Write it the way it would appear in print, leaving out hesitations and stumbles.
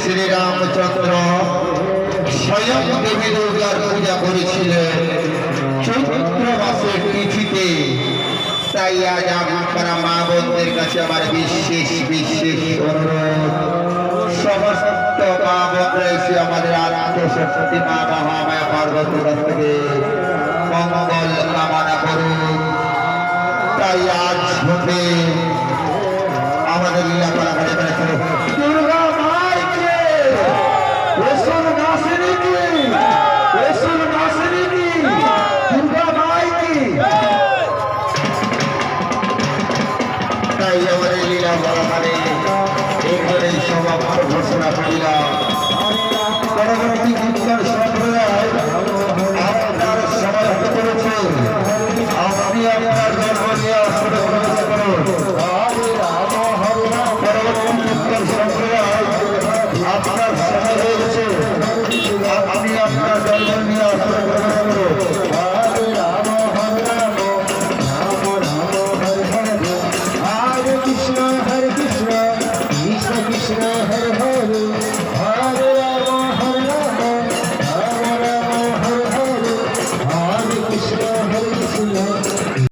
श्री रामचंद्र स्वयं देवी दुर्गार पूजा करेছিলেন চৈত্র মাসের তিথিতে। তাই আজ আপনারা মা বোনদের কাছে আমার বিশেষ বিশেষ অনুরোধ, সমস্ত মা বোনরা এসে আমাদের আত্মশক্তি মা মহামায়া পার্বতীর থেকে মঙ্গল কামনা করুন। তাই আজ হতে আমাদের লীলা করা দুর্গা ঘোষণা করিলাম। পরবর্তী কীর্তন সম্প্রদায় আপনার সময় হতে চলেছে, আপনি আপনার ধর্ম নিয়ে আসলে প্রবেশ করুন। পরবর্তী কীর্তন সম্প্রদায় আপনার সময় হয়েছে, আপনি আপনার ধর্ম নিয়ে আসলে প্রবেশ করুন। Hare Krishna, Hare Krishna, Krishna Krishna, Hare Hare.